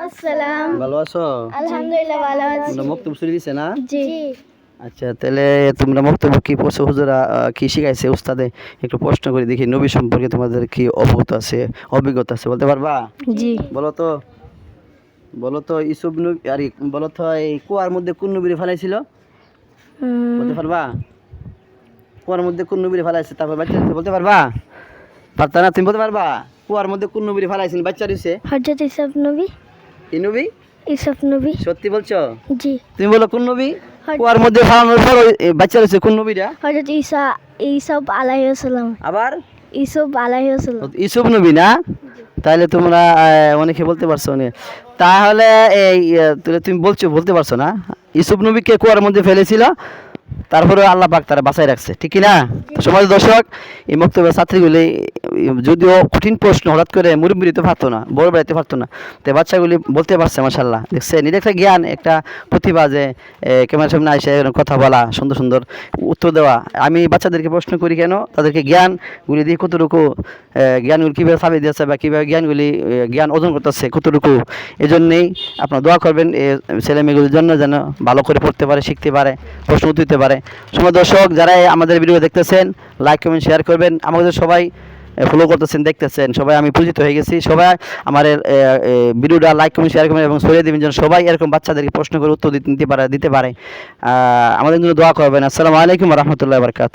আসসালাম। ভালো আছো? আলহামদুলিল্লাহ ভালো আছি। তোমরা মক্তব শুরু দিছে না? জি। আচ্ছা, তাহলে তোমরা মক্তব কি পড়ছো, হুজুরা কি শিখাইছে উস্তাদে? একটু প্রশ্ন করে দেখি, নবী সম্পর্কে তোমাদের কি অভিজ্ঞতা আছে বলতে পারবা? জি। বলো তো, ইসুফ নবী, আরে বলো তো, এই কুয়ার মধ্যে কোন নবীরে ফেলাইছিল বলতে পারবা? কুয়ার মধ্যে কোন নবীরে ফেলাইছে তারপর বাচ্চা দিছে বলতে পারবা? পারতা না? তুমি বলতে পারবা কুয়ার মধ্যে কোন নবীরে ফেলাইছেন বাচ্চা দিছে? হযরত ইসুফ নবী। কি নবী? ইসুফ নবী। সত্যি বলছো? জি। তুমি বলো কোন নবী? হযরত- কুয়ার মধ্যে ফালানোর পর বাচ্চা দিছে কোন নবীরা? হযরত ইসুফ আলাইহিস সালাম। আবার ইসুফ আলাইহিস সালাম। ইসুফ নবী না? তাহলে তোমরা অনেকে বলতে পারছো না। তাহলে এই তুমি বলতে পারছো না ইসুফ নবীকে কুয়ার মধ্যে ফেলেছিল, তারপরে আল্লাহ পাক তারা বাঁচাই রাখছে, ঠিক কি না? সমাজ দর্শক, এই বক্তব্যের ছাত্রীগুলি যদিও কঠিন প্রশ্ন হঠাৎ করে মুরব্বী দিতে পারতো না, বড় দিতে পারতো না, তো বাচ্চাগুলি বলতে পারছে মাশাআল্লাহ। দেখছে নিজের একটা জ্ঞান, একটা প্রতিভা যে ক্যামেরার সামনে এসে কথা বলা, সুন্দর সুন্দর উত্তর দেওয়া। আমি বাচ্চাদেরকে প্রশ্ন করি কেন, তাদেরকে জ্ঞানগুলি দিয়ে কতটুকু জ্ঞানগুলি কীভাবে সাবিয়ে দিয়েছে বা কীভাবে জ্ঞান অর্জন করতেছে কতটুকু, এই জন্যেই আপনারা দোয়া করবেন ছেলে মেয়েগুলির জন্য যেন ভালো করে পড়তে পারে, শিখতে পারে, প্রশ্ন উত্তর দিতে পারে। সময় দর্শক, যারা আমাদের ভিডিও দেখতেছেন, লাইক কমেন্ট শেয়ার করবেন। আমাদের সবাই ফলো করতেছেন, দেখতেছেন, সবাই আমি পরিচিত হয়ে গেছি। সবাই আমার ভিডিওটা লাইক কমেন্ট শেয়ার করবেন এবং ছড়িয়ে দেবেন, যেন সবাই এরকম বাচ্চাদেরকে প্রশ্ন করে উত্তর দিতে পারে। আমাদের জন্য দোয়া করবেন। আসসালামু আলাইকুম ওয়া রাহমাতুল্লাহি ওয়া বারাকাতুহু।